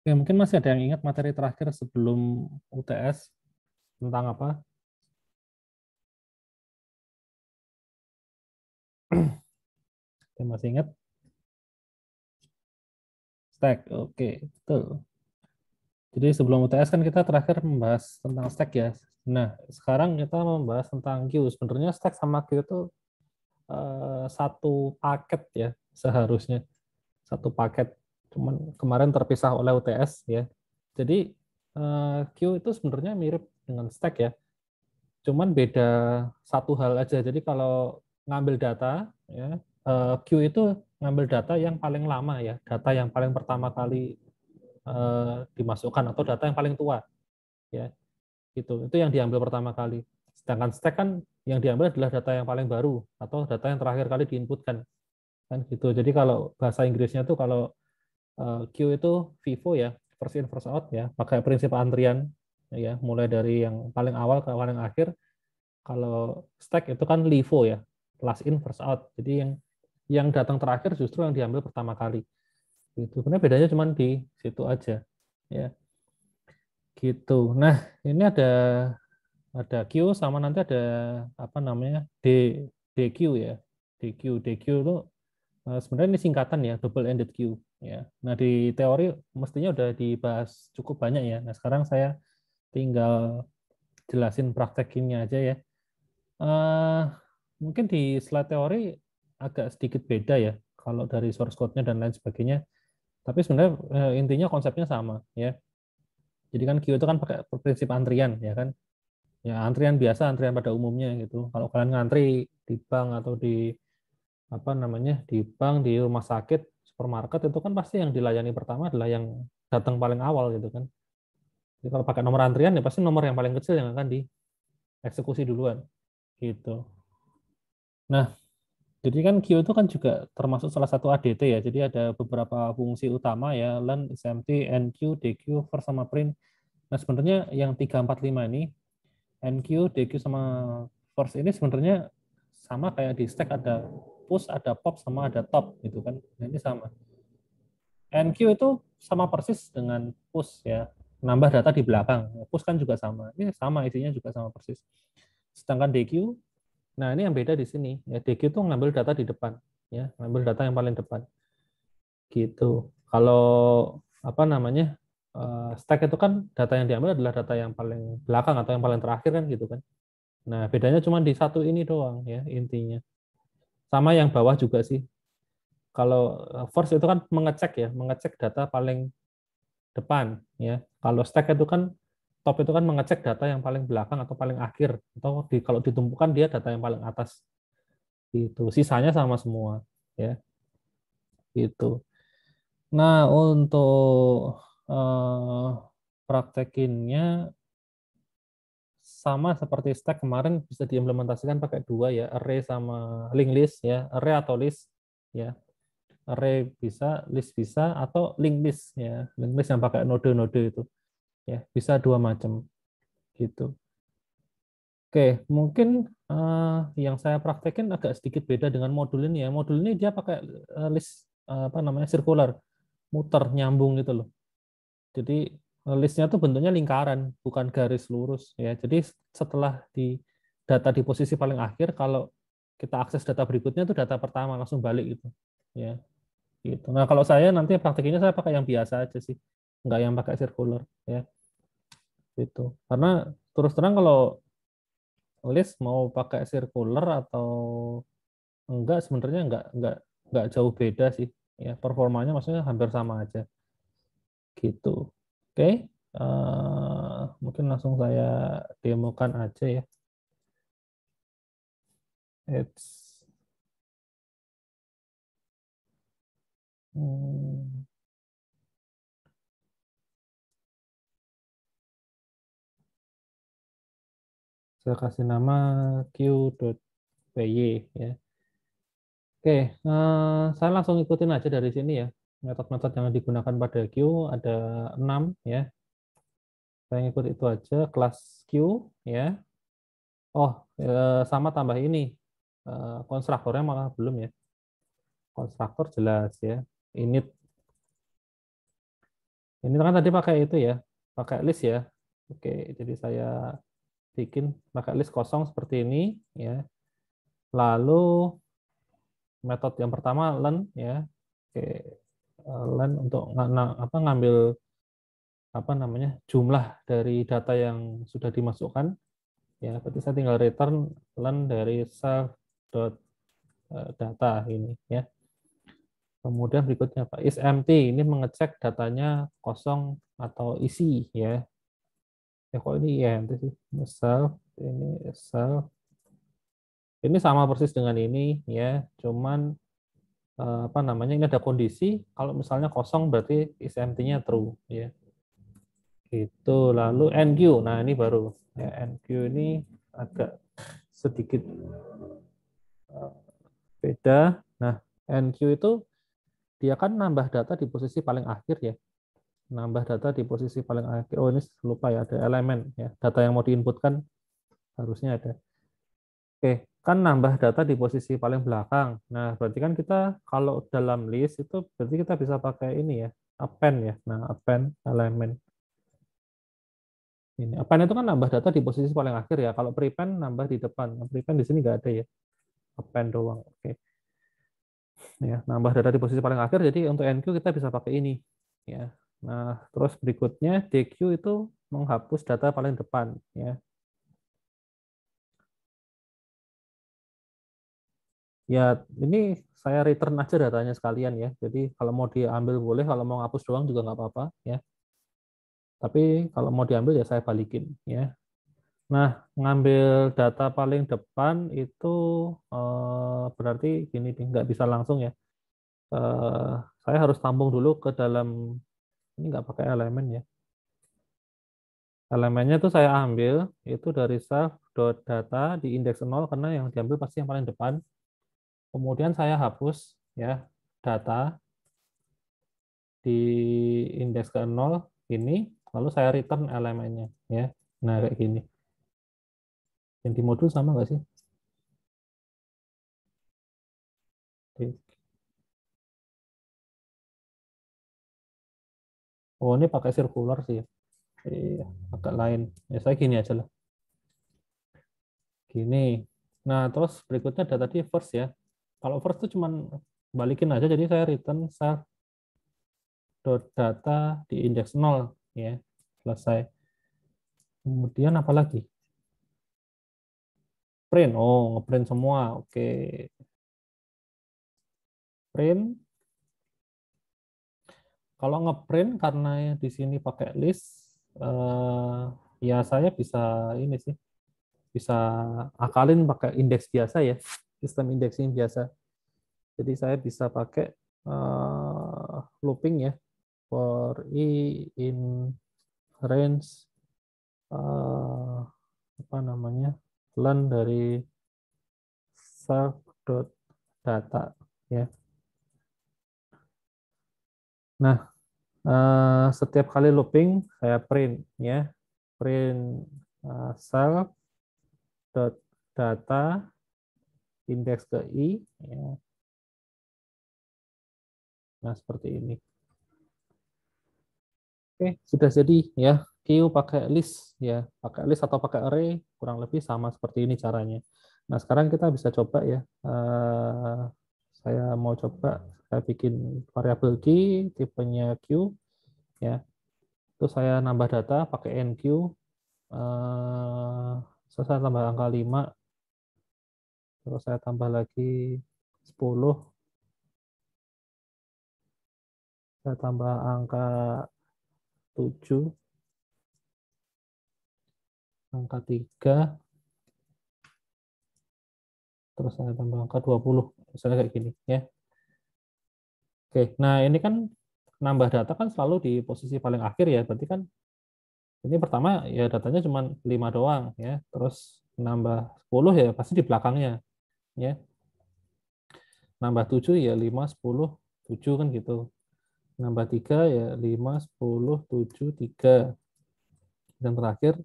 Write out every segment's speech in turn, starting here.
Oke, mungkin masih ada yang ingat materi terakhir sebelum UTS tentang apa? Oke, masih ingat? Stack. Oke, betul. Jadi sebelum UTS kan kita terakhir membahas tentang stack ya. Nah, sekarang kita membahas tentang queue. Sebenarnya stack sama queue itu satu paket ya seharusnya. Satu paket. Cuman kemarin terpisah oleh UTS ya. Jadi queue itu sebenarnya mirip dengan stack ya. Cuman beda satu hal aja. Jadi kalau ngambil data, ya, queue itu ngambil data yang paling lama ya, data yang paling pertama kali dimasukkan atau data yang paling tua, ya, gitu. Itu yang diambil pertama kali. Sedangkan stack kan yang diambil adalah data yang paling baru atau data yang terakhir kali diinputkan, kan gitu. Jadi kalau bahasa Inggrisnya tuh kalau queue itu FIFO ya, first in first out ya, pakai prinsip antrian ya, mulai dari yang paling awal ke paling akhir. Kalau stack itu kan LIFO ya, last in first out. Jadi yang datang terakhir justru yang diambil pertama kali. Itu sebenarnya bedanya cuma di situ aja, ya. Gitu. Nah, ini ada Q sama nanti ada apa namanya DQ ya. DQ itu sebenarnya ini singkatan ya, double ended queue ya. Nah, di teori mestinya udah dibahas cukup banyak ya. Nah, sekarang saya tinggal jelasin praktekinnya aja ya. Eh, Mungkin di slide teori agak sedikit beda ya kalau dari source code-nya dan lain sebagainya. Tapi sebenarnya intinya konsepnya sama ya. Jadi kan queue itu kan pakai prinsip antrian ya kan. Ya antrian biasa, antrian pada umumnya gitu. Kalau kalian ngantri di bank atau di apa namanya di bank, di rumah sakit, supermarket itu kan pasti yang dilayani pertama adalah yang datang paling awal gitu kan. Jadi kalau pakai nomor antrian ya pasti nomor yang paling kecil yang akan dieksekusi duluan gitu. Nah, jadi kan Q itu kan juga termasuk salah satu ADT ya. Jadi ada beberapa fungsi utama ya, len, SMT, NQ, DQ, first sama print. Nah, sebenarnya yang 345 ini, NQ, DQ sama first ini sebenarnya sama kayak di stack, ada push, ada pop, sama ada top gitu kan. Nah, ini sama. NQ itu sama persis dengan push ya. Nambah data di belakang. Push kan juga sama. Ini sama isinya juga sama persis. Sedangkan DQ, nah ini yang beda di sini. Ya, DQ itu ngambil data di depan, ya, ngambil data yang paling depan. Gitu. Kalau apa namanya stack itu kan data yang diambil adalah data yang paling belakang atau yang paling terakhir kan gitu kan. Nah bedanya cuma di satu ini doang ya intinya. Sama yang bawah juga sih. Kalau first itu kan mengecek ya, mengecek data paling depan ya. Kalau stack itu kan top itu kan mengecek data yang paling belakang atau paling akhir atau kalau ditumpukan dia data yang paling atas itu. Sisanya sama semua ya itu. Nah, untuk praktekinnya sama seperti stack kemarin bisa diimplementasikan pakai dua ya, array sama linked list ya, array atau list ya. Array bisa, list bisa, atau linked list ya, linked list yang pakai node-node itu ya, bisa dua macam gitu. Oke, mungkin yang saya praktekin agak sedikit beda dengan modul ini ya. Modul ini dia pakai list apa namanya circular, muter nyambung gitu loh. Jadi listnya tuh bentuknya lingkaran, bukan garis lurus ya. Jadi setelah di data di posisi paling akhir, kalau kita akses data berikutnya itu data pertama langsung balik gitu, ya. Gitu. Nah kalau saya nanti praktiknya saya pakai yang biasa aja sih, nggak yang pakai circular ya. Gitu. Karena terus terang kalau list mau pakai circular atau enggak sebenarnya enggak jauh beda sih. Ya performanya maksudnya hampir sama aja. Gitu. Oke, mungkin langsung saya demokan aja ya. It's, hmm, saya kasih nama q.py ya. Oke, saya langsung ikutin aja dari sini ya. Metode-metode yang digunakan pada Q ada 6 ya. Saya ngikut itu aja, kelas Q ya. Oh, sama tambah ini. Konstruktornya malah belum ya. Konstruktor jelas ya. Init Ini kan tadi pakai itu ya, pakai list ya. Oke, jadi saya bikin pakai list kosong seperti ini ya. Lalu metode yang pertama learn ya. Oke, learn untuk ngambil apa namanya jumlah dari data yang sudah dimasukkan ya. Berarti saya tinggal return learn dari self dot data ini ya. Kemudian berikutnya Pak is empty, ini mengecek datanya kosong atau isi ya. Ya kok ini ya empty sih. Self ini self ini sama persis dengan ini ya, cuman apa namanya ini ada kondisi kalau misalnya kosong berarti is empty-nya true ya. Gitu. Lalu NQ. Nah, ini baru ya NQ ini agak sedikit beda. Nah, NQ itu dia kan nambah data di posisi paling akhir ya. Nambah data di posisi paling akhir. Oh, ini lupa ya, ada elemen ya. Data yang mau diinputkan harusnya ada. Oke, kan nambah data di posisi paling belakang. Nah, berarti kan kita kalau dalam list itu berarti kita bisa pakai ini ya, append ya. Nah, append elemen. Ini append itu kan nambah data di posisi paling akhir ya. Kalau prepend nambah di depan. Nah, prepend di sini nggak ada ya. Append doang. Oke. Ya, nambah data di posisi paling akhir. Jadi untuk NQ kita bisa pakai ini. Ya. Nah, terus berikutnya DQ itu menghapus data paling depan. Ya. Ya, ini saya return aja datanya sekalian ya. Jadi kalau mau diambil boleh, kalau mau ngapus doang juga nggak apa-apa ya. Tapi kalau mau diambil ya saya balikin ya. Nah, ngambil data paling depan itu berarti gini nih, nggak bisa langsung ya. Eh, saya harus tampung dulu ke dalam ini nggak pakai elemen ya. Elemennya itu saya ambil itu dari self.data di indeks 0 karena yang diambil pasti yang paling depan. Kemudian saya hapus ya data di indeks ke 0 ini, lalu saya return elemennya ya. Nah, kayak gini. Yang di modul sama nggak sih? Oh, ini pakai circular sih ya. Iya, agak lain. Ya, saya gini aja lah. Gini. Nah, terus berikutnya ada tadi first ya. Kalau first itu cuman balikin aja, jadi saya return self.data di indeks 0 ya. Selesai. Kemudian apa lagi? Print. Oh, ngeprint semua. Oke. Print. Kalau ngeprint karena di sini pakai list, ya saya bisa ini sih, bisa akalin pakai indeks biasa ya, sistem indexing biasa. Jadi saya bisa pakai looping ya, for i in range apa namanya learn dari self.data ya. Nah, setiap kali looping saya print ya, print self.data indeks ke i ya. Nah, seperti ini. Oke, sudah jadi ya. Queue pakai list ya, pakai list atau pakai array kurang lebih sama seperti ini caranya. Nah, sekarang kita bisa coba ya. Saya mau coba saya bikin variabel key tipenya queue ya. Terus saya nambah data pakai enq. Saya tambah angka 5, terus saya tambah lagi 10, saya tambah angka 7, angka 3, terus saya tambah angka 20, misalnya kayak gini ya. Oke, nah ini kan nambah data kan selalu di posisi paling akhir ya, berarti kan ini pertama ya datanya cuma 5 doang ya, terus nambah 10 ya pasti di belakangnya ya, nambah 7 ya 5, 10, 7 kan gitu, nambah 3 ya 5, 10, 7, 3, dan terakhir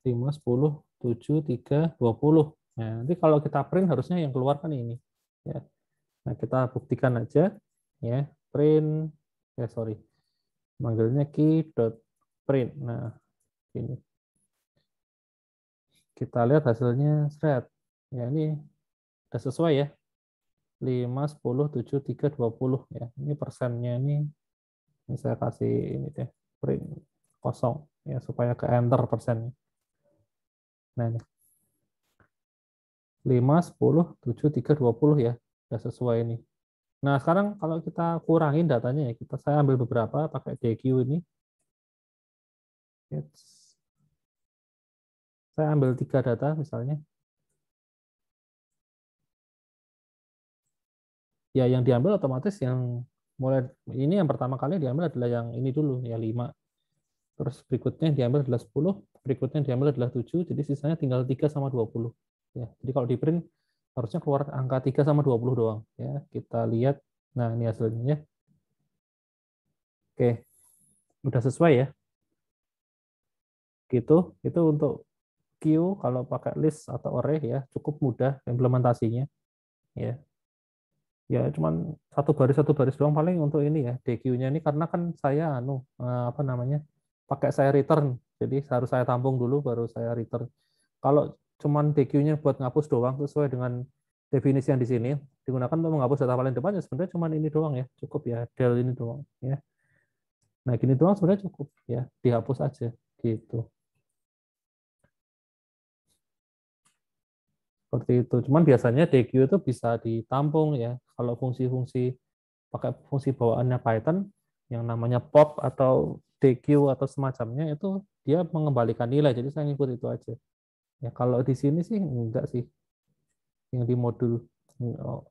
5, 10, 7, 3, 20. Nah, nanti kalau kita print harusnya yang keluar kan ini ya. Nah, kita buktikan aja ya, print ya sorry. manggilnya key.print. Nah, ini kita lihat hasilnya thread. Ya, ini udah sesuai ya. 5, 10, 7, 3, 20 ya. Ini persennya ini saya kasih ini deh, print kosong ya supaya ke enter persennya. Nah, ini 5, 10, 7, 3, 20 ya. Udah sesuai ini. Nah, sekarang kalau kita kurangin datanya ya, saya ambil beberapa pakai DQ ini. Saya ambil 3 data misalnya. Ya, yang diambil otomatis yang mulai ini yang pertama kali diambil adalah yang ini dulu ya 5. Terus berikutnya yang diambil adalah 10, berikutnya yang diambil adalah 7, jadi sisanya tinggal 3 sama 20. Ya, jadi kalau di print harusnya keluar angka 3 sama 20 doang ya. Kita lihat. Nah, ini hasilnya ya. Oke, udah sesuai ya. Gitu. Itu untuk queue kalau pakai list atau array ya, cukup mudah implementasinya ya. Ya cuman satu baris doang paling untuk ini ya DQ-nya ini, karena kan saya apa namanya, pakai saya return, jadi harus saya tampung dulu baru saya return. Kalau cuman DQ-nya buat ngapus doang sesuai dengan definisi yang di sini digunakan untuk menghapus data paling depan, ya sebenarnya cuman ini doang ya, cukup ya, del ini doang ya. Nah, gini doang sebenarnya cukup ya, dihapus aja gitu. Seperti itu. Cuman biasanya DQ itu bisa ditampung ya kalau fungsi-fungsi pakai fungsi bawaannya Python yang namanya pop atau DQ atau semacamnya, itu dia mengembalikan nilai, jadi saya ngikut itu aja ya. Kalau di sini sih enggak sih, yang di modul.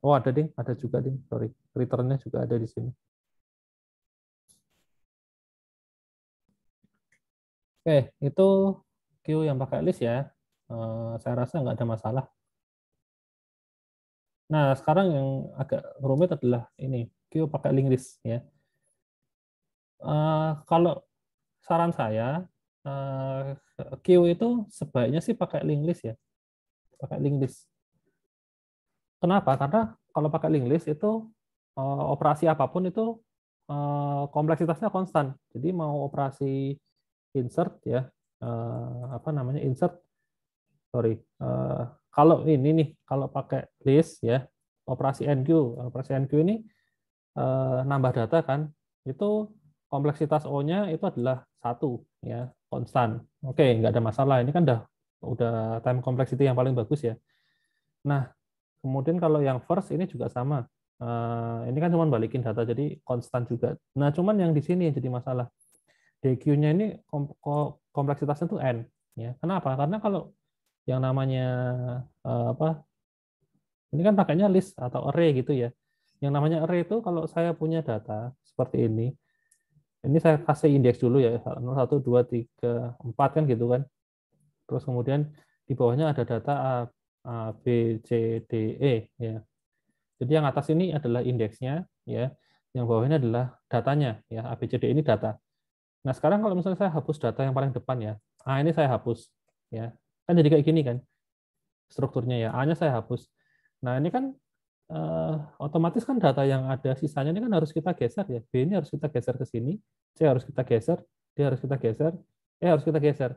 Oh, ada ding, ada juga ding, sorry, returnnya juga ada di sini. Oke, itu queue yang pakai list ya. Saya rasa nggak ada masalah. Nah, sekarang yang agak rumit adalah ini, queue pakai link list ya. Kalau saran saya, queue itu sebaiknya sih pakai link list ya, pakai link list. Kenapa? Karena kalau pakai link list itu operasi apapun itu kompleksitasnya konstan. Jadi mau operasi insert ya, apa namanya, insert, sorry, kalau ini nih, kalau pakai list ya, operasi enqueue ini nambah data kan, itu kompleksitas O-nya itu adalah 1 ya, konstan. Oke, nggak ada masalah. Ini kan udah time complexity yang paling bagus ya. Nah, kemudian kalau yang first ini juga sama. Ini kan cuma balikin data, jadi konstan juga. Nah, cuman yang di sini yang jadi masalah. DQ-nya ini kompleksitasnya tuh n. Ya, kenapa? Karena kalau yang namanya apa? Ini kan pakainya list atau array gitu ya. Yang namanya array itu kalau saya punya data seperti ini saya kasih indeks dulu ya, 0, 1, 2, 3, 4 kan gitu kan. Terus kemudian di bawahnya ada data A, B, C, D, E ya. Jadi yang atas ini adalah indeksnya ya, yang bawah ini adalah datanya ya, A, B, C, D ini data. Nah, sekarang kalau misalnya saya hapus data yang paling depan ya, A ini saya hapus ya. Kan jadi kayak gini kan strukturnya ya, A-nya saya hapus. Nah, ini kan otomatis kan data yang ada sisanya ini kan harus kita geser ya. B ini harus kita geser ke sini, C harus kita geser, D harus kita geser, E harus kita geser.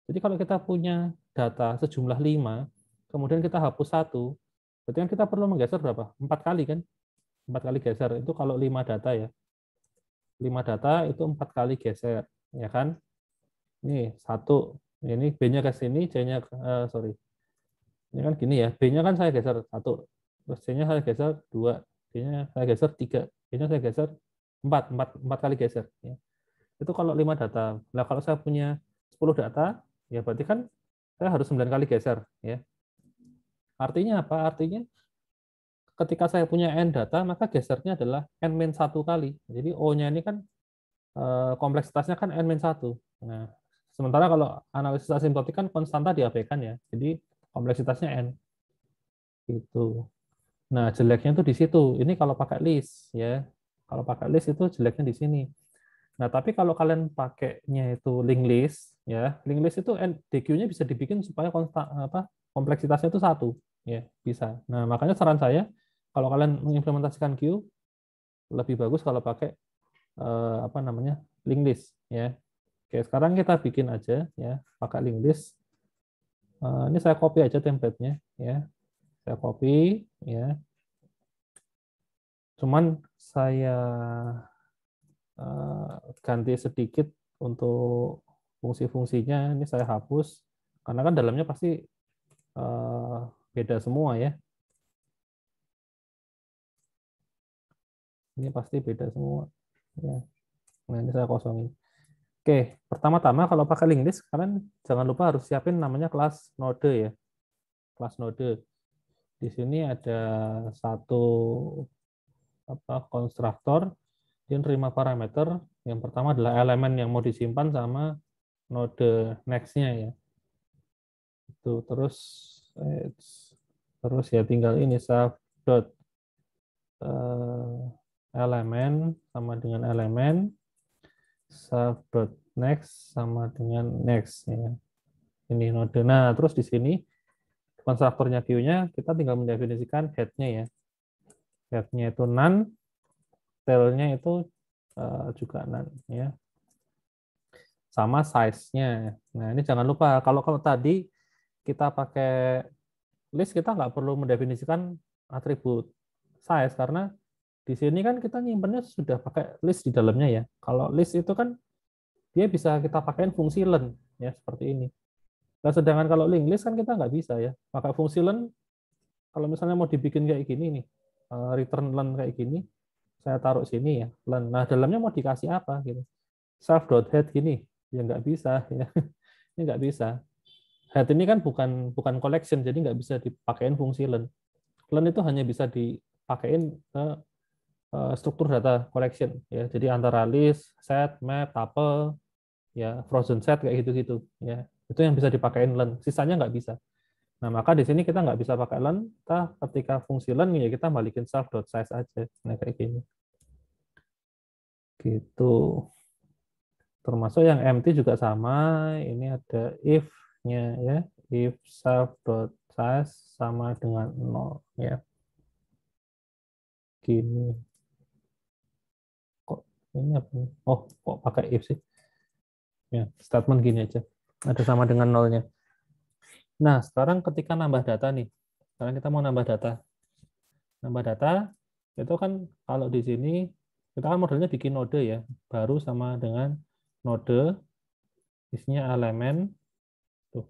Jadi kalau kita punya data sejumlah 5, kemudian kita hapus 1, berarti kan kita perlu menggeser berapa? 4 kali kan? 4 kali geser. Itu kalau 5 data ya. 5 data itu 4 kali geser. Ya kan? Ini 1. Ini B-nya ke sini, C-nya, sorry. Ini kan gini ya. B-nya kan saya geser 1. Terus C-nya saya geser 2. D-nya saya geser 3. D-nya saya geser 4. 4 kali geser. Ya. Itu kalau 5 data. Nah, kalau saya punya 10 data, ya berarti kan saya harus 9 kali geser. Ya. Artinya apa? Artinya ketika saya punya n data, maka gesernya adalah n-1 kali. Jadi O-nya ini kan kompleksitasnya kan n-1. Nah, sementara kalau analisis asimptotik kan konstanta diabaikan ya. Jadi kompleksitasnya n. Gitu. Nah, jeleknya tuh di situ. Ini kalau pakai list ya. Kalau pakai list itu jeleknya di sini. Nah, tapi kalau kalian pakainya itu link list ya, link list itu DQ-nya bisa dibikin supaya kompleksitasnya itu 1 ya, bisa. Nah, makanya saran saya kalau kalian mengimplementasikan queue lebih bagus kalau pakai apa namanya, linked list ya. Oke, sekarang kita bikin aja ya pakai linked list. Ini saya copy aja template-nya ya. Saya copy ya. Cuman saya ganti sedikit untuk fungsi-fungsinya. Ini saya hapus karena kan dalamnya pasti beda semua ya. Ini pasti beda semua. Ya. Nah, ini saya kosongin. Oke, pertama-tama kalau pakai linked list, kalian jangan lupa harus siapin namanya kelas node ya. Kelas node. Di sini ada satu konstruktor, dia nerima parameter. Yang pertama adalah elemen yang mau disimpan sama node next-nya ya. Itu terus ya tinggal ini self dot elemen sama dengan elemen, self dot next sama dengan next ya. Ini node. Nah, terus di sini konstruktornya view-nya kita tinggal mendefinisikan head-nya ya. Head-nya itu none, tail-nya itu juga none ya. Sama size-nya. Nah, ini jangan lupa kalau tadi kita pakai list, kita nggak perlu mendefinisikan atribut size karena di sini kan kita nyimpennya sudah pakai list di dalamnya ya. Kalau list itu kan dia bisa kita pakaiin fungsi len ya seperti ini. Nah, sedangkan kalau linked list kan kita nggak bisa ya pakai fungsi len. Kalau misalnya mau dibikin kayak gini nih, return len kayak gini, saya taruh sini ya len. Nah, dalamnya mau dikasih apa gitu? Self.head gini ya nggak bisa ya. Ini nggak bisa. Head ini kan bukan collection, jadi nggak bisa dipakein fungsi len. Len itu hanya bisa dipakein ke struktur data collection ya. Jadi antara list, set, map, tuple, ya frozen set kayak gitu-gitu ya. Itu yang bisa dipakein len. Sisanya nggak bisa. Nah, maka di sini kita nggak bisa pakai len. Ketika fungsi len ya kita balikin self.size aja. Nah, kayak gini. Gitu. Termasuk yang empty juga sama. Ini ada if-nya ya. If self.size sama dengan 0 ya. Gini. Kok ini apa? Oh, kok pakai if sih? Ya, statement gini aja. Ada sama dengan nolnya. Nah, sekarang ketika nambah data nih. Sekarang kita mau nambah data. Nambah data itu kan kalau di sini kita kan modelnya bikin node ya. Baru sama dengan node isinya elemen tuh.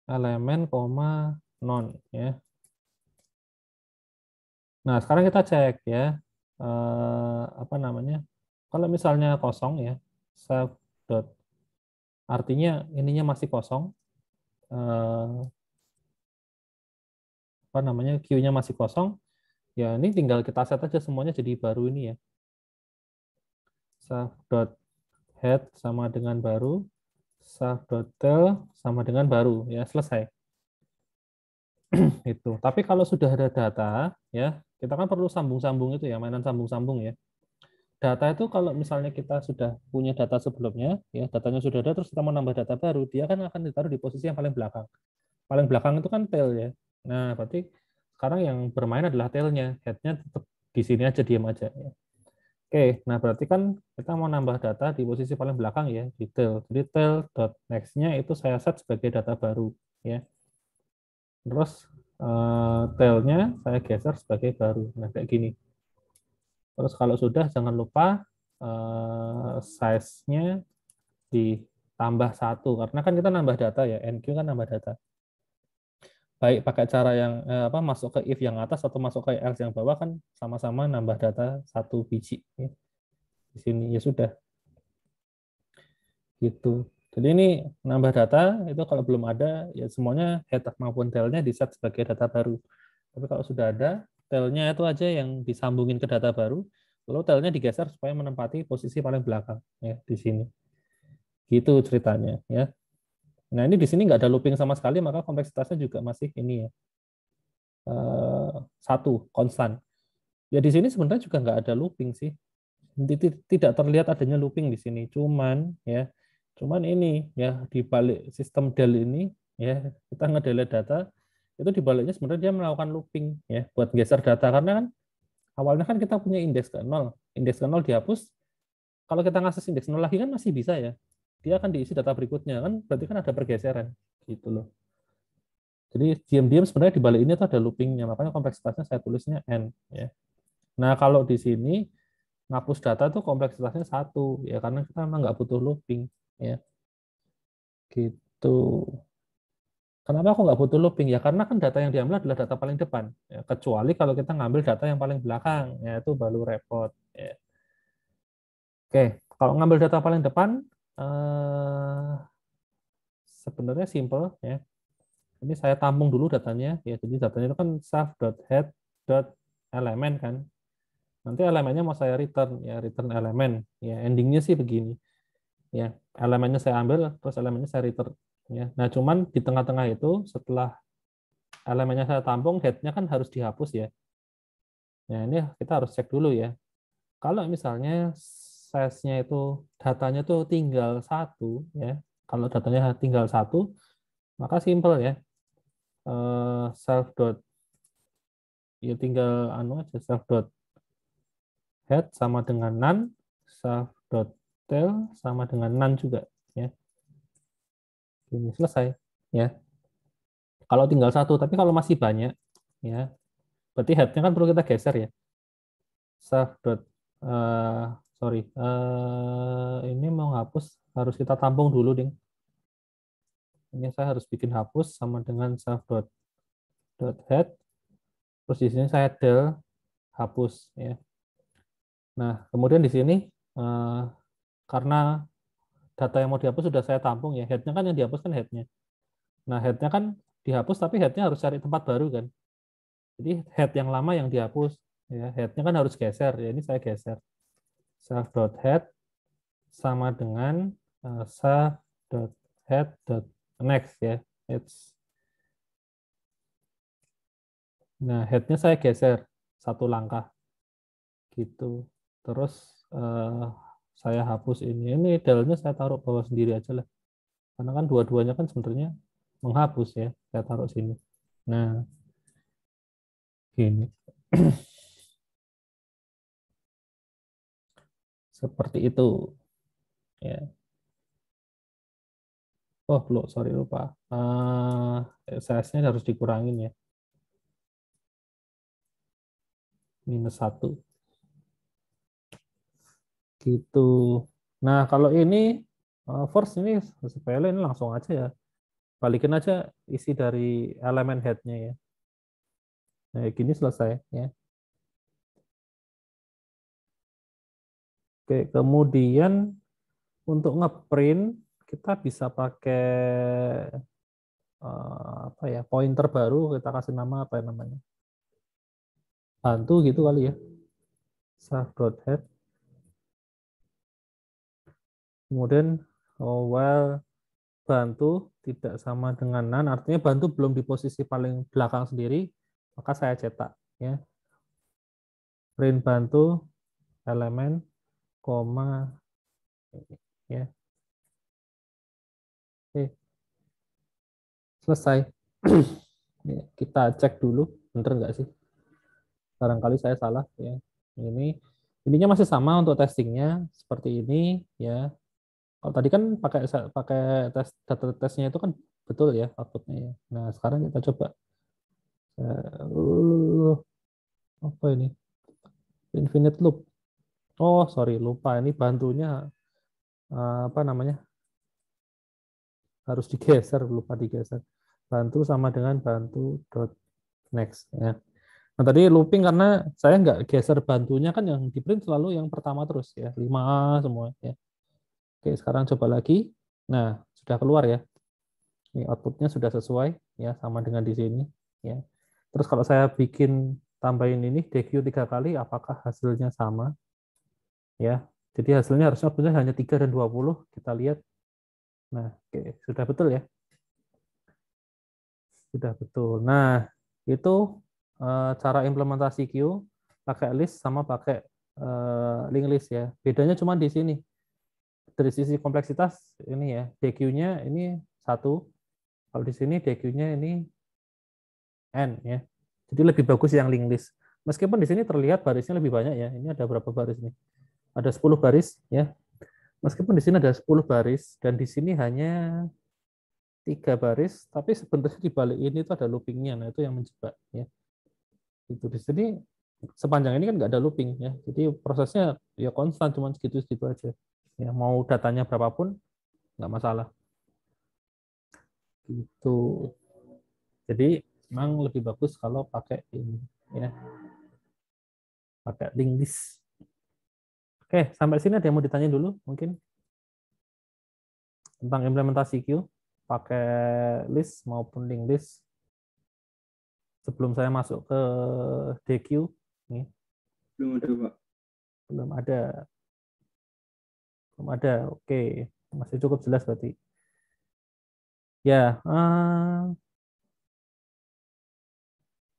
Elemen koma non ya. Nah, sekarang kita cek ya. Apa namanya? Kalau misalnya kosong ya, self dot artinya ininya masih kosong. Apa namanya? Queue-nya masih kosong. Ya, ini tinggal kita set aja semuanya jadi baru ini ya. Self dot head sama dengan baru, self.tail sama dengan baru ya, selesai. Itu. Tapi kalau sudah ada data ya, kita kan perlu sambung-sambung itu ya, mainan sambung-sambung ya. Data itu kalau misalnya kita sudah punya data sebelumnya ya, datanya sudah ada terus kita mau nambah data baru, dia kan akan ditaruh di posisi yang paling belakang. Paling belakang itu kan tail ya. Nah, berarti sekarang yang bermain adalah tail-nya, head-nya tetap di sini aja, diam aja ya. Oke, nah berarti kan kita mau nambah data di posisi paling belakang ya, di tail. Jadi tail.next-nya itu saya set sebagai data baru ya. Terus tail-nya saya geser sebagai baru. Nah, kayak gini. Terus kalau sudah jangan lupa size-nya ditambah 1 karena kan kita nambah data ya, NQ kan nambah data. Baik pakai cara yang masuk ke if yang atas atau masuk ke else yang bawah kan sama-sama nambah data 1 biji ya. Di sini ya sudah. Gitu. Jadi ini nambah data itu kalau belum ada ya semuanya head maupun tail-nya di set sebagai data baru. Tapi kalau sudah ada, tail-nya itu aja yang disambungin ke data baru, lalu tail-nya digeser supaya menempati posisi paling belakang ya di sini. Gitu ceritanya ya. Nah, ini di sini nggak ada looping sama sekali, maka kompleksitasnya juga masih ini ya. 1 konstan. Ya di sini sebenarnya juga nggak ada looping sih. Tidak terlihat adanya looping di sini. Cuman ini ya di balik sistem del ini ya kita ngedelete data itu di baliknya sebenarnya dia melakukan looping ya buat geser data karena kan Awalnya kan kita punya indeks ke 0. Indeks ke 0 dihapus. Kalau kita ngakses indeks 0 lagi kan masih bisa ya. Dia akan diisi data berikutnya kan, berarti kan ada pergeseran gitu loh. Jadi diam-diam sebenarnya di balik ini tuh ada loopingnya, makanya kompleksitasnya saya tulisnya n ya. Nah kalau di sini ngapus data tuh kompleksitasnya 1 ya, karena kita memang nggak butuh looping ya gitu. Kenapa aku nggak butuh looping ya, karena kan data yang diambil adalah data paling depan ya. Kecuali kalau kita ngambil data yang paling belakang ya, itu baru repot ya. Oke, kalau ngambil data paling depan sebenarnya simple ya. Ini saya tampung dulu datanya ya. Jadi datanya itu kan self.head.element kan. Nanti elemennya mau saya return ya, return elemen. Ya, endingnya sih begini. Ya, elemennya saya ambil terus elemennya saya return ya. Nah, cuman di tengah-tengah itu setelah elemennya saya tampung, head-nya kan harus dihapus ya. Nah, ini kita harus cek dulu ya. Kalau misalnya size-nya itu datanya tuh tinggal 1 ya. Kalau datanya tinggal 1, maka simple ya. Self dot ya tinggal anu aja, self dot head sama dengan none, self dot tail sama dengan none juga ya. Ini selesai ya. Kalau tinggal 1, tapi kalau masih banyak ya, berarti head-nya kan perlu kita geser ya. Self dot sorry, ini mau hapus harus kita tampung dulu ding. Ini saya harus bikin hapus sama dengan self dot head, terus di sini saya del hapus ya. Nah kemudian di sini karena data yang mau dihapus sudah saya tampung ya, headnya kan yang dihapus kan headnya. Nah headnya kan dihapus tapi headnya harus cari tempat baru kan. Jadi head yang lama yang dihapus ya, headnya kan harus geser ya, ini saya geser. Self dot head sama dengan self dot head dot next ya. Nah headnya saya geser 1 langkah gitu. Terus saya hapus ini. Ini delnya saya taruh bawah sendiri aja lah. Karena kan dua-duanya kan sebenarnya menghapus ya. Saya taruh sini. Nah, gini. Seperti itu. Ya. Oh, belum, sorry lupa. Size-nya harus dikurangin ya. -1. Gitu. Nah, kalau ini first ini sepele, ini langsung aja ya. Balikin aja isi dari elemen head-nya ya. Nah, gini selesai ya. Oke, kemudian untuk ngeprint kita bisa pakai apa ya, pointer baru, kita kasih nama apa ya namanya, bantu gitu kali ya, self.head. Kemudian while bantu tidak sama dengan none, artinya bantu belum di posisi paling belakang sendiri, maka saya cetak ya, print bantu elemen koma ya. Oke, selesai. Ya, kita cek dulu bener nggak sih, barangkali saya salah ya. Ininya masih sama untuk testingnya seperti ini ya. Kalau tadi kan pakai pakai tes data tesnya itu kan betul ya outputnya ya. Nah sekarang kita coba apa ini, infinite loop. Oh sorry lupa, ini bantunya apa namanya, harus digeser, lupa digeser. Bantu sama dengan bantu dot next ya. Nah tadi looping karena saya nggak geser bantunya, kan yang di print selalu yang pertama terus ya, 5 semua ya. Oke sekarang coba lagi. Nah sudah keluar ya. Ini outputnya sudah sesuai ya, sama dengan di sini ya. Terus kalau saya bikin tambahin ini DQ 3 kali, apakah hasilnya sama ya. Jadi hasilnya harusnya outputnya hanya 3 dan 20, kita lihat. Nah oke, sudah betul ya, sudah betul. Nah itu cara implementasi queue pakai list sama pakai linked list ya. Bedanya cuma di sini, dari sisi kompleksitas ini ya, DQ-nya ini 1, kalau di sini DQ-nya ini n ya. Jadi lebih bagus yang linked list. Meskipun di sini terlihat barisnya lebih banyak ya. Ini ada berapa baris nih? Ada 10 baris ya. Meskipun di sini ada 10 baris dan di sini hanya 3 baris, tapi sebenarnya di balik ini itu ada loopingnya. Nah, itu yang menjebak ya. Itu di sini sepanjang ini kan nggak ada looping ya. Jadi prosesnya ya konstan, cuma segitu-segitu aja. Ya, mau datanya berapapun nggak masalah. Gitu. Jadi memang lebih bagus kalau pakai ini ya, pakai link list. Oke, sampai sini ada yang mau ditanya dulu mungkin tentang implementasi queue pakai list maupun link list sebelum saya masuk ke DQ nih. Belum ada, Pak. Belum ada. Belum ada. Oke, masih cukup jelas berarti. Ya,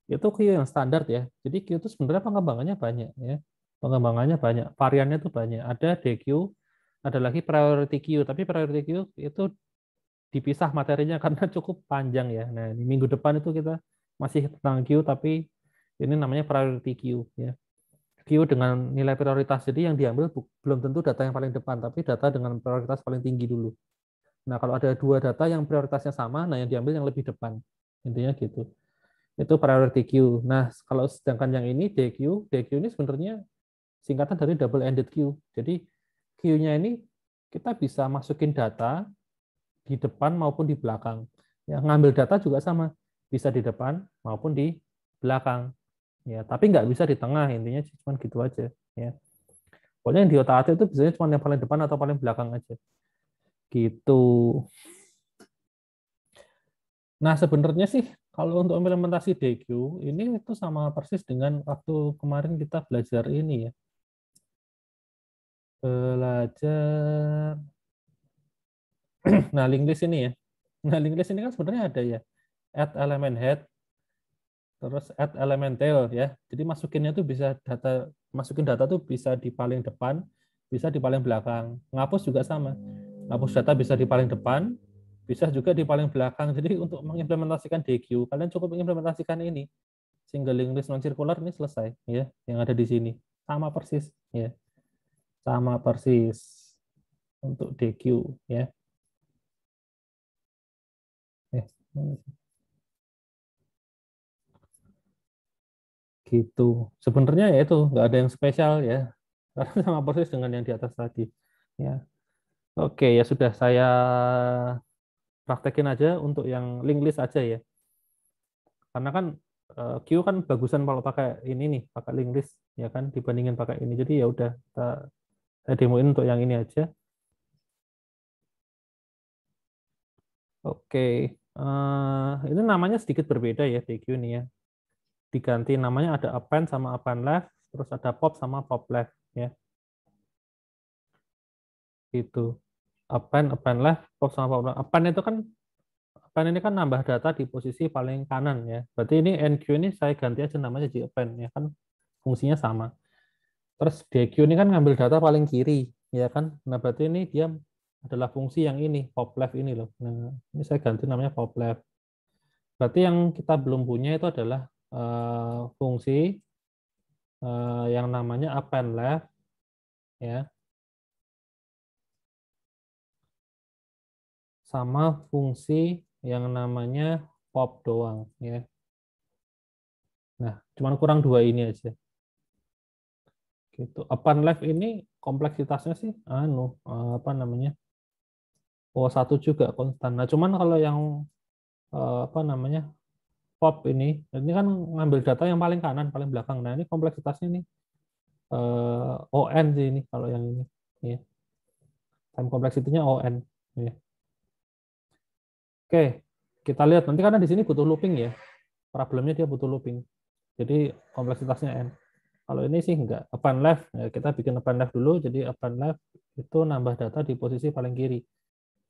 itu queue yang standar ya. Jadi queue itu sebenarnya pengembangannya banyak ya. Pengembangannya banyak, variannya itu banyak. Ada DQ, ada lagi priority queue, tapi priority queue itu dipisah materinya karena cukup panjang ya. Nah, di minggu depan itu kita masih tentang queue, tapi ini namanya priority queue ya. Queue dengan nilai prioritas. Jadi yang diambil belum tentu data yang paling depan, tapi data dengan prioritas paling tinggi dulu. Nah, kalau ada dua data yang prioritasnya sama, nah yang diambil yang lebih depan. Intinya gitu. Itu priority queue. Nah, kalau sedangkan yang ini DQ ini sebenarnya singkatan dari double ended queue. Jadi queue-nya ini kita bisa masukin data di depan maupun di belakang. Ya, ngambil data juga sama, bisa di depan maupun di belakang. Ya, tapi nggak bisa di tengah, intinya cuma gitu aja. Ya. Pokoknya yang di otak-atik itu biasanya cuma yang paling depan atau paling belakang aja. Gitu. Nah, sebenarnya sih kalau untuk implementasi DQ ini itu sama persis dengan waktu kemarin kita belajar ini ya. Belajar nah link list ini ya. Nah, link list ini kan sebenarnya ada ya. Add element head terus add element tail ya. Jadi masukin data tuh bisa di paling depan, bisa di paling belakang. Ngapus juga sama. Ngapus data bisa di paling depan, bisa juga di paling belakang. Jadi untuk mengimplementasikan DQ, kalian cukup mengimplementasikan ini. Single link list non circular ini selesai ya, yang ada di sini. Sama persis ya. Sama persis untuk DQ ya. Eh, gitu. Sebenarnya ya itu nggak ada yang spesial ya, karena sama persis dengan yang di atas tadi. Ya, oke ya sudah saya praktekin aja untuk yang link list aja ya, karena kan Q kan bagusan kalau pakai ini nih, pakai link list ya kan dibandingin pakai ini. Jadi ya udah saya demoin untuk yang ini aja. Oke, ini namanya sedikit berbeda ya DQ ini ya. Diganti namanya ada append sama append left, terus ada pop sama pop left ya. Gitu. Append left, pop sama pop left. Append itu kan append ini kan nambah data di posisi paling kanan ya. Berarti ini NQ ini saya ganti aja namanya jadi append ya kan fungsinya sama. Terus DQ ini kan ngambil data paling kiri ya kan. Nah, berarti ini dia adalah fungsi yang ini pop left ini loh. Nah, ini saya ganti namanya pop left. Berarti yang kita belum punya itu adalah fungsi yang namanya append left ya, sama fungsi yang namanya pop doang ya. Nah, cuman kurang dua ini aja. Gitu. Append left ini kompleksitasnya sih apa namanya? Oh, satu juga konstan. Nah, cuman kalau yang apa namanya? Pop ini kan ngambil data yang paling kanan, paling belakang. Nah, ini kompleksitasnya nih ON sih ini kalau yang ini. Ya. Time complexity-nya ON. Ya. Oke, kita lihat nanti karena di sini butuh looping ya. Problemnya dia butuh looping. Jadi kompleksitasnya N. Kalau ini sih enggak. Append left, ya kita bikin append left dulu. Jadi append left itu nambah data di posisi paling kiri.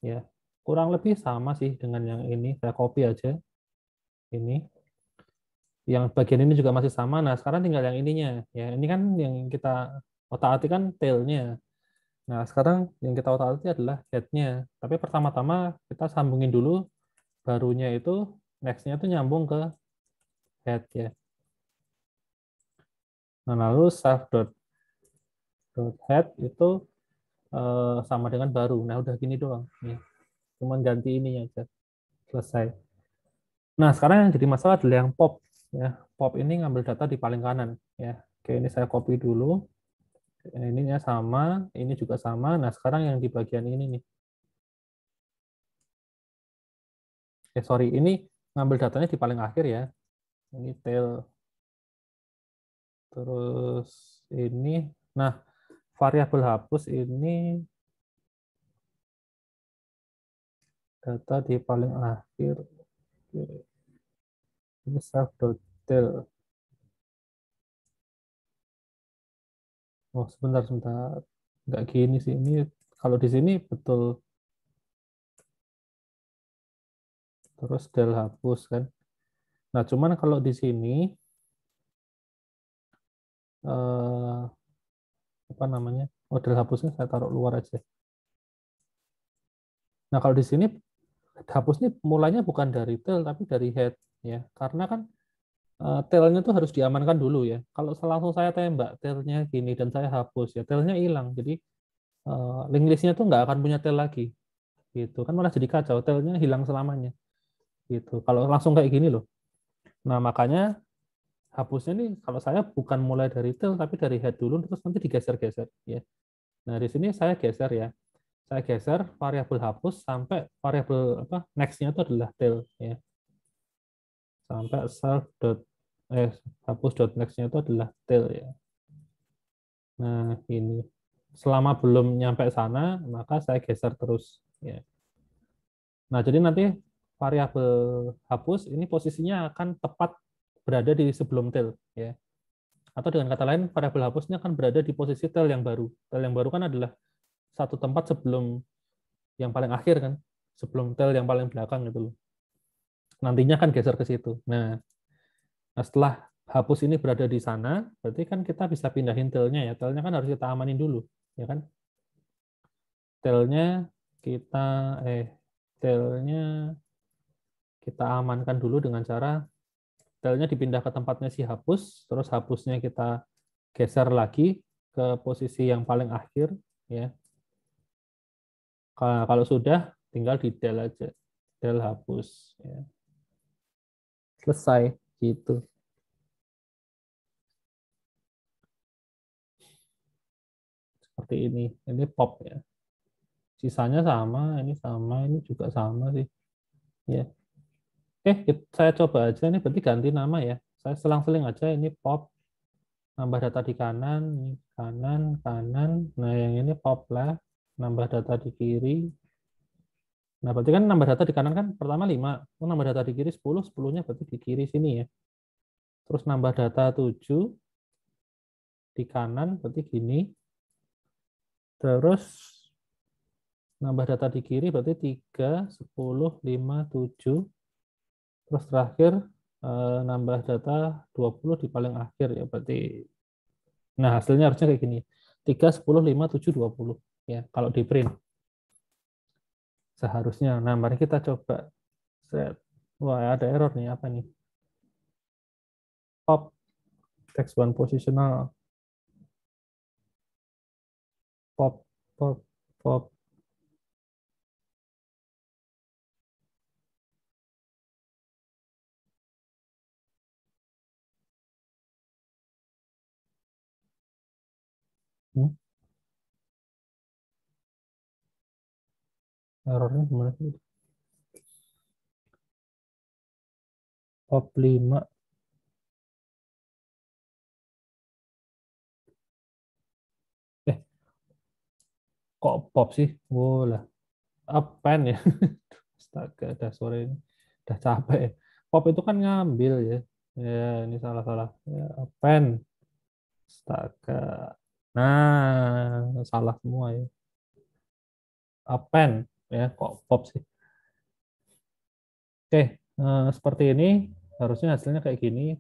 Ya, kurang lebih sama sih dengan yang ini. Saya copy aja. Ini. Yang bagian ini juga masih sama. Nah, sekarang tinggal yang ininya. Ya, ini kan yang kita otak-atik kan tail-nya. Nah, sekarang yang kita otak-atik adalah head-nya. Tapi pertama-tama kita sambungin dulu barunya itu next-nya itu nyambung ke head ya. Nah, lalu self.head itu sama dengan baru. Nah, udah gini doang. Nih, cuman ganti ininya aja. Selesai. Nah, sekarang yang jadi masalah adalah yang pop. Ya, pop ini ngambil data di paling kanan. Ya, oke, ini saya copy dulu. Ininya sama, ini juga sama. Nah, sekarang yang di bagian ini nih. Sorry, ini ngambil datanya di paling akhir ya. Ini tail. Terus ini. Nah, variabel hapus ini data di paling akhir. Oke, ini self.tail. Oh, sebentar, sebentar. Nggak gini sih. Ini kalau di sini betul terus del hapus kan. Nah, cuman kalau di sini eh, apa namanya? Oh, del hapusnya saya taruh luar aja. Nah, kalau di sini hapus ini mulainya bukan dari tail tapi dari head ya. Karena kan tailnya tuh harus diamankan dulu ya. Kalau langsung saya tembak tailnya gini dan saya hapus ya, tailnya hilang. Jadi link listnya tuh nggak akan punya tail lagi. Gitu kan malah jadi kacau. Tailnya hilang selamanya. Gitu. Kalau langsung kayak gini loh. Nah, makanya hapusnya nih kalau saya bukan mulai dari tail tapi dari head dulu terus nanti digeser-geser ya. Nah, di sini saya geser ya. Saya geser variabel hapus sampai variabel apa next-nya itu adalah tail ya. Sampai self dot hapus dot next-nya itu adalah tail ya. Nah, ini selama belum nyampe sana maka saya geser terus ya. Nah, jadi nanti variabel hapus ini posisinya akan tepat berada di sebelum tail ya. Atau dengan kata lain, variabel hapusnya akan berada di posisi tail yang baru. Tail yang baru kan adalah satu tempat sebelum yang paling akhir kan, sebelum tail yang paling belakang gitu loh. Nantinya kan geser ke situ. Nah, setelah hapus ini berada di sana, berarti kan kita bisa pindahin tailnya ya. Tailnya kan harus kita amanin dulu, ya kan? Tailnya kita eh tailnya kita amankan dulu dengan cara tailnya dipindah ke tempatnya si hapus, terus hapusnya kita geser lagi ke posisi yang paling akhir, ya. Kalau sudah, tinggal di del aja, del hapus, ya. Selesai, gitu. Seperti ini pop ya. Sisanya sama, ini juga sama sih, ya. Saya coba aja, ini berarti ganti nama ya. Saya selang-seling aja, ini pop, nambah data di kanan, ini kanan, kanan. Nah, yang ini pop lah, nambah data di kiri. Nah, berarti kan nambah data di kanan kan pertama 5. Oh, nambah data di kiri 10, 10-nya berarti di kiri sini ya. Terus nambah data 7 di kanan berarti gini. Terus nambah data di kiri berarti 3, 10, 5, 7. Terus terakhir nambah data 20 di paling akhir ya berarti. Nah, hasilnya harusnya kayak gini. 3, 10, 5, 7, 20 ya kalau di print seharusnya. Nah, mari kita coba set. Wah, ada error nih apa nih? Pop text one positional pop pop pop. Hmm, errornya gimana sih? Pop 5. Eh, kok pop sih? Oh lah, append ya. Astaga, udah sore ini. Udah capek ya. Pop itu kan ngambil ya. Ya, ini salah-salah. Ya, append. Astaga. Nah, salah semua ya. Append. Ya, kok pop sih? Oke, seperti ini. Harusnya hasilnya kayak gini.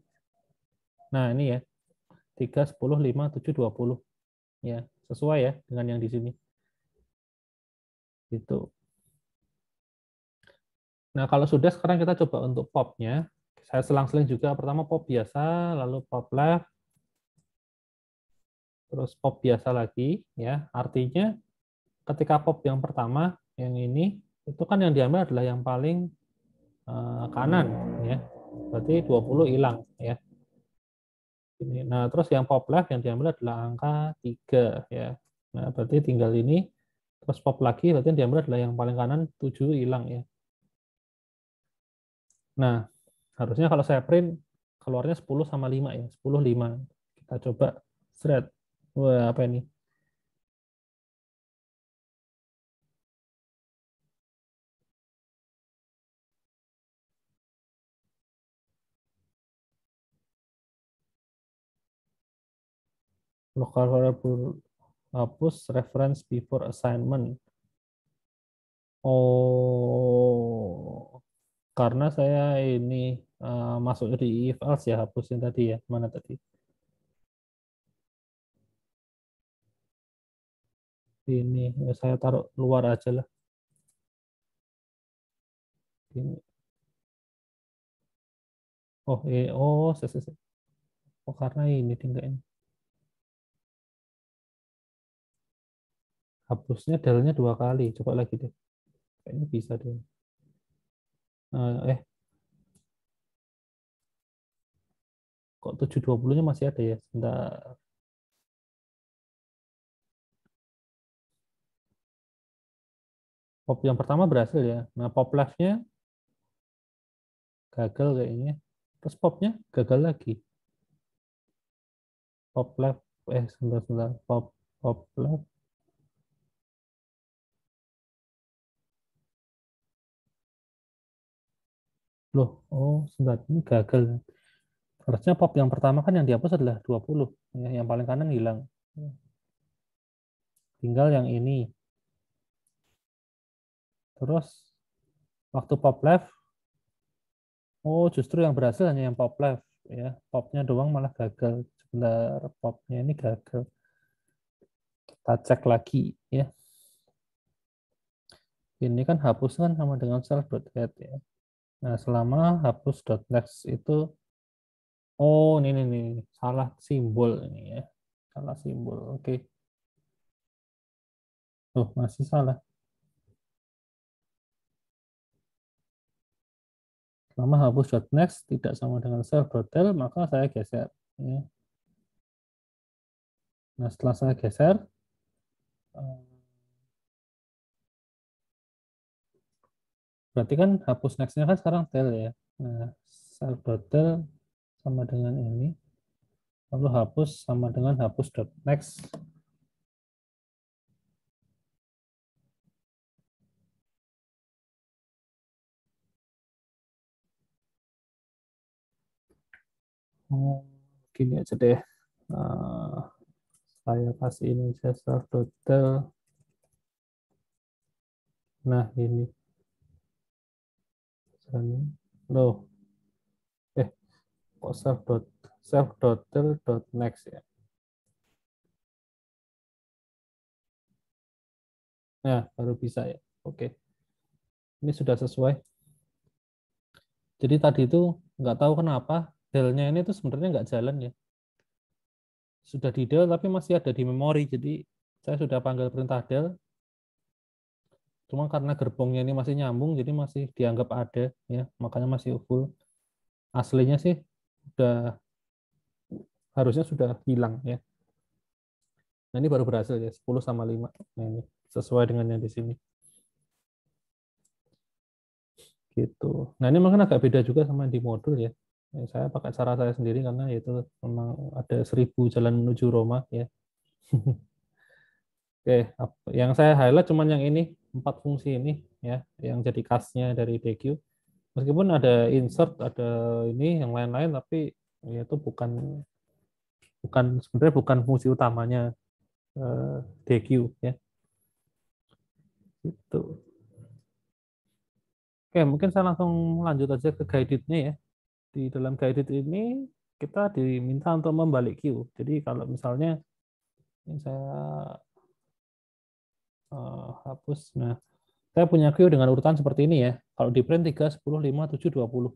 Nah, ini ya. 3, 10, 5, 7, 20. Ya, sesuai ya dengan yang di sini. Gitu. Nah, kalau sudah sekarang kita coba untuk popnya. Saya selang-seling juga. Pertama pop biasa, lalu pop left, terus pop biasa lagi, ya. Artinya ketika pop yang pertama, yang ini, itu kan yang diambil adalah yang paling kanan, ya. Berarti 20 hilang, ya. Nah, terus yang pop left yang diambil adalah angka 3, ya. Nah, berarti tinggal ini, terus pop lagi, berarti yang diambil adalah yang paling kanan 7 hilang, ya. Nah, harusnya kalau saya print, keluarnya 10 sama 5, ya. 10, 5. Kita coba thread. Wah, apa ini? Local variable hapus reference before assignment. Oh, karena saya ini masuk di if else ya, hapusin tadi ya. Mana tadi? Ini ya, saya taruh luar aja lah. Ini. Oh, oh karena ini tinggalnya. Hapusnya delnya 2 kali. Coba lagi deh. Kayaknya bisa deh. Eh, kok 720-nya masih ada ya? Sebentar. Pop yang pertama berhasil ya. Nah, pop left-nya gagal kayaknya. Terus popnya gagal lagi. Pop left, sebentar. Pop left. Loh, oh, sebentar. Ini gagal. Harusnya pop yang pertama kan yang dihapus adalah 20. Ya, yang paling kanan hilang. Tinggal yang ini. Terus, waktu pop left, oh justru yang berhasil hanya yang pop left. Ya, popnya doang malah gagal. Sebentar, popnya ini gagal. Kita cek lagi. Ya, ini kan hapus kan sama dengan self.get ya. Nah, selama hapus.next itu, oh ini, salah simbol ini ya. Salah simbol, oke. Oh, masih salah. Selama hapus.next tidak sama dengan self.del, maka saya geser. Ya. Nah, setelah saya geser, berarti kan hapus next-nya kan sekarang del ya. Nah, self.del sama dengan ini, lalu hapus sama dengan hapus.next. Oh, gini aja deh. Uh, saya kasih ini aja self.del. Nah, ini. Loh, kok self.del.next ya. Nah, baru bisa ya. Oke. Ini sudah sesuai. Jadi tadi itu nggak tahu kenapa delnya ini tuh sebenarnya nggak jalan ya. Sudah di del tapi masih ada di memori. Jadi saya sudah panggil perintah del. Cuma karena gerbongnya ini masih nyambung, jadi masih dianggap ada ya. Makanya masih full. Aslinya sih udah harusnya sudah hilang ya. Nah ini baru berhasil ya 10 sama 5. Nah ini sesuai dengan yang di sini. Gitu. Nah ini mungkin agak beda juga sama di modul ya. Saya pakai cara saya sendiri karena itu memang ada 1000 jalan menuju Roma ya. Oke, yang saya highlight cuman yang ini 4 fungsi ini ya, yang jadi khasnya dari DQ. Meskipun ada insert, ada ini yang lain-lain, tapi ya itu bukan bukan sebenarnya bukan fungsi utamanya DQ ya. Itu. Oke, mungkin saya langsung lanjut aja ke guided-nya ya. Di dalam guided ini kita diminta untuk membalik queue. Jadi kalau misalnya ini saya hapus. Nah, saya punya queue dengan urutan seperti ini ya. Kalau di print 3, 10, 5, 7, 20.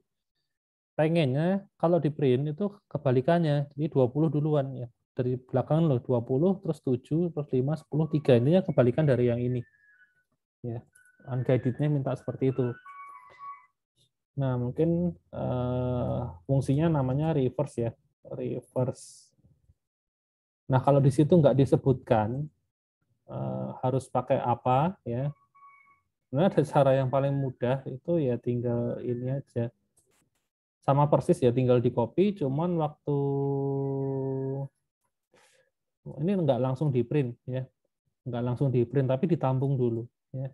Pengennya kalau di print itu kebalikannya. Jadi 20 duluan ya. dari belakang loh 20, terus 7, terus 5, 10, 3. Ini kebalikan dari yang ini. Ya, unguided-nya minta seperti itu. Nah, mungkin fungsinya namanya reverse ya, reverse. Nah, kalau di situ nggak disebutkan harus pakai apa ya. Nah, ada cara yang paling mudah itu ya tinggal ini aja. Sama persis ya, tinggal di copy, cuman waktu ini nggak langsung di print ya, nggak langsung di print tapi ditampung dulu ya.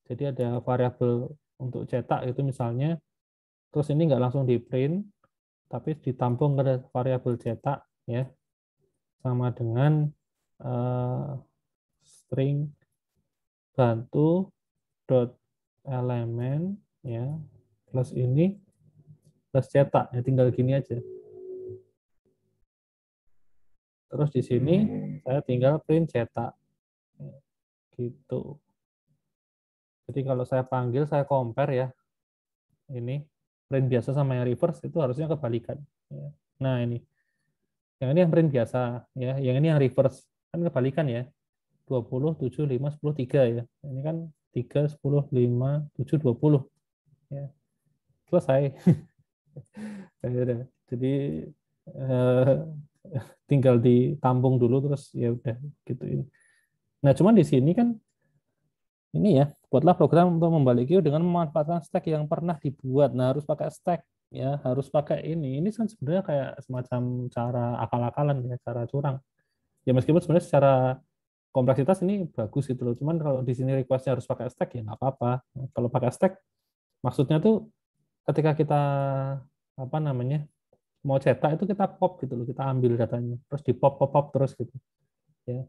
Jadi ada variabel untuk cetak itu misalnya, terus ini nggak langsung di print tapi ditampung ke variabel cetak ya, sama dengan string bantu dot elemen ya plus ini plus cetak ya, tinggal gini aja. Terus di sini saya tinggal print cetak gitu. Jadi kalau saya panggil, saya compare ya, ini print biasa sama yang reverse itu harusnya kebalikan. Nah ini, yang ini yang print biasa ya, yang ini yang reverse kan kebalikan ya, 20, 7, 5, 10, 3 ya. Ini kan 3, 10, 5, 7, 20 ya. Selesai. Jadi eh, tinggal ditampung dulu terus ya udah gitu ini. Nah, cuman di sini kan ini ya, buatlah program untuk membalik queue dengan memanfaatkan stack yang pernah dibuat. Nah, harus pakai stack ya, harus pakai ini. Ini kan sebenarnya kayak semacam cara akal-akalan ya, cara curang. Ya meskipun sebenarnya secara kompleksitas ini bagus gitu loh. Cuman kalau di sini request-nya harus pakai stack ya nggak apa-apa. Kalau pakai stack maksudnya tuh ketika kita apa namanya mau cetak itu kita pop gitu loh, kita ambil datanya, terus di pop pop pop terus gitu. Ya.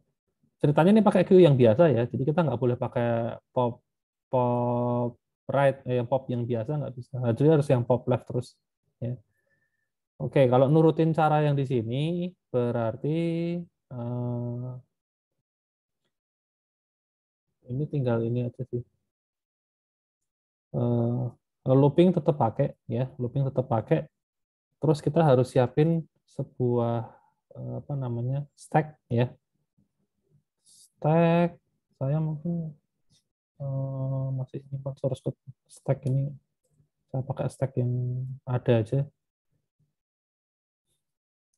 Ceritanya ini pakai queue yang biasa ya, jadi kita nggak boleh pakai pop pop right, yang pop yang biasa nggak bisa. Jadi harus yang pop left terus. Ya. Oke, kalau nurutin cara yang di sini berarti eh, ini tinggal ini aja sih. Looping tetap pakai ya, looping tetap pakai. Terus kita harus siapin sebuah apa namanya stack ya. Stack saya mungkin masih nyimpan source code stack ini, saya pakai stack yang ada aja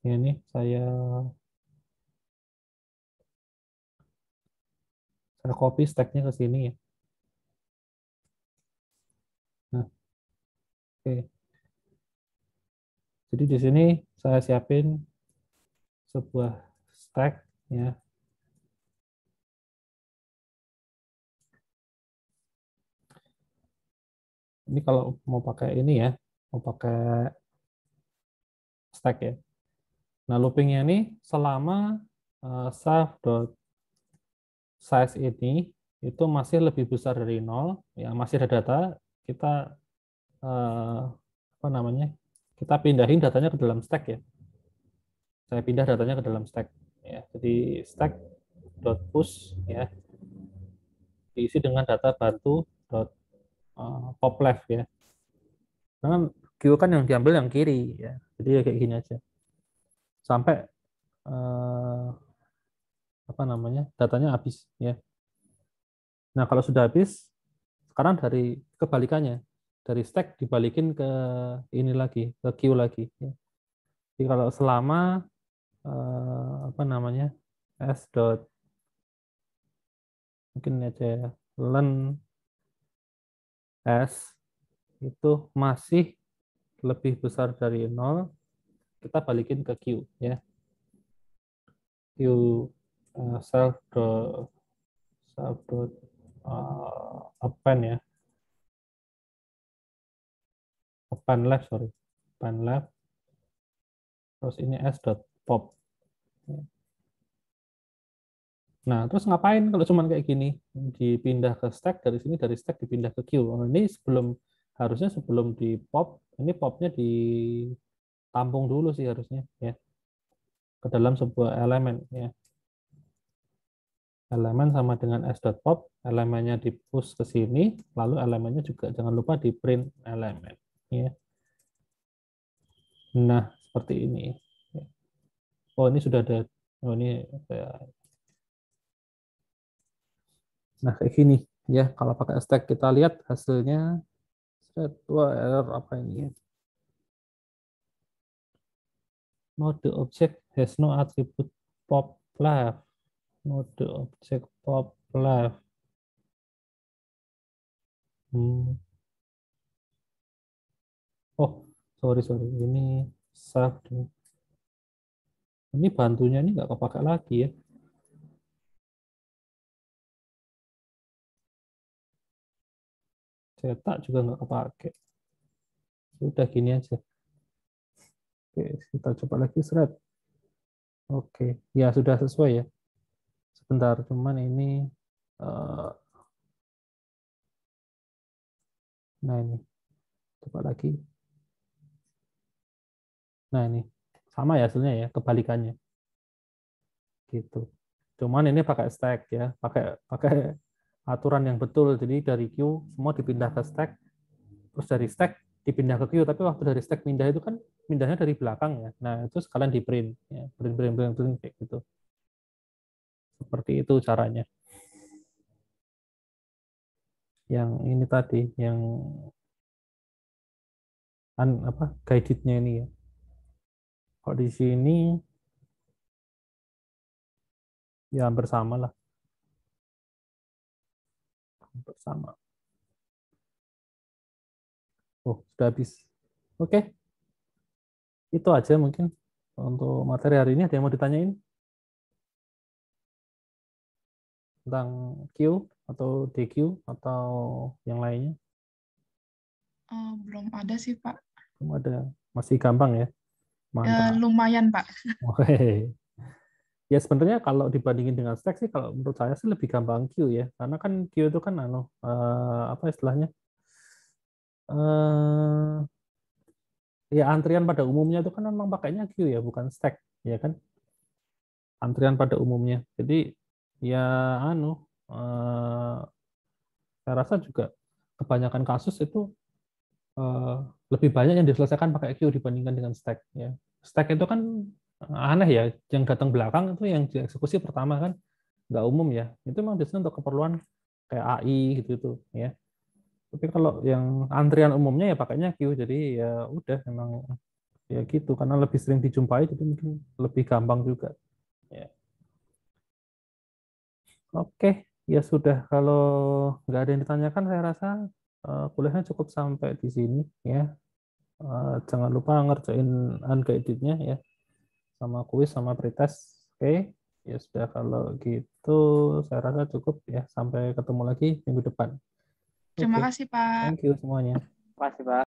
ya. Ini saya copy stacknya ke sini ya. Nah, oke. Jadi di sini saya siapin sebuah stack ya. Ini kalau mau pakai ini ya, mau pakai stack ya. Nah, loopingnya ini selama self.size ini itu masih lebih besar dari 0, ya masih ada data, kita apa namanya? Kita pindahin datanya ke dalam stack ya. Saya pindah datanya ke dalam stack ya. Jadi stack.push ya diisi dengan data bantu pop left ya. Karena queue kan yang diambil yang kiri ya. Jadi ya kayak gini aja. Sampai apa namanya? Datanya habis ya. Nah, kalau sudah habis, sekarang dari kebalikannya, dari stack dibalikin ke ini lagi, ke queue lagi ya. Jadi kalau selama apa namanya? S dot mungkin aja ya, len s itu masih lebih besar dari 0, kita balikin ke Q ya. Q self append ya. Append left, sorry. Append left. Terus ini s.pop. Nah, terus ngapain kalau cuman kayak gini? Dipindah ke stack, dari stack dipindah ke queue. Nah, ini harusnya sebelum di pop, ini popnya ditampung dulu sih harusnya ya, ke dalam sebuah elemen ya. Elemen sama dengan s.pop, elemennya di push ke sini, lalu elemennya juga jangan lupa di print elemen ya. Nah, seperti ini. Oh, ini sudah ada Oh, ini nah kayak gini ya. Kalau pakai stack kita lihat hasilnya. Wah, error apa ini ya? Node object has no attribute pop left. Node object pop left. Hmm. Oh, sorry. Ini save. Ini bantunya ini nggak kepake lagi ya. Cetak juga nggak kepake. Udah gini aja. Oke, kita coba lagi thread. Oke, ya sudah sesuai ya. Sebentar, cuman ini, eh, nah ini, coba lagi. Nah ini, sama ya hasilnya ya, kebalikannya. Gitu. Cuman ini pakai stack ya, pakai pakai aturan yang betul. Jadi dari queue semua dipindah ke stack, terus dari stack dipindah ke queue. Tapi waktu dari stack pindah itu kan pindahnya dari belakang ya. Nah itu sekalian di print, ya, print kayak gitu. Seperti itu caranya. Yang ini tadi, yang apa guided-nya ini ya. Kalau di sini ya hampir sama lah, hampir sama. Oh sudah habis. Oke, itu aja mungkin untuk materi hari ini. Ada yang mau ditanyain tentang Q atau DQ atau yang lainnya? Belum ada sih, Pak. Belum ada, masih gampang ya. Mantap. Lumayan, Pak. Oke. Ya sebenarnya kalau dibandingin dengan stack sih, kalau menurut saya sih lebih gampang Q ya, karena kan Q itu kan apa istilahnya, eh ya antrian pada umumnya itu kan memang pakainya Q ya, bukan stack ya kan, antrian pada umumnya. Jadi ya anu, eh, saya rasa juga kebanyakan kasus itu eh, lebih banyak yang diselesaikan pakai Q dibandingkan dengan stack ya. Stack itu kan aneh ya, yang datang belakang itu yang dieksekusi pertama kan nggak umum ya. Itu memang biasanya untuk keperluan kayak AI gitu itu ya. Tapi kalau yang antrian umumnya ya pakainya Q. Jadi ya udah memang ya gitu, karena lebih sering dijumpai jadi mungkin lebih gampang juga ya. Oke, ya sudah, kalau nggak ada yang ditanyakan saya rasa kuliahnya cukup sampai di sini ya. Jangan lupa ngerjain unguided-nya ya, sama kuis sama pretest. Oke, ya sudah, kalau gitu saya rasa cukup ya. Sampai ketemu lagi minggu depan. Terima Oke, kasih, Pak. thank you semuanya. Makasih, Pak.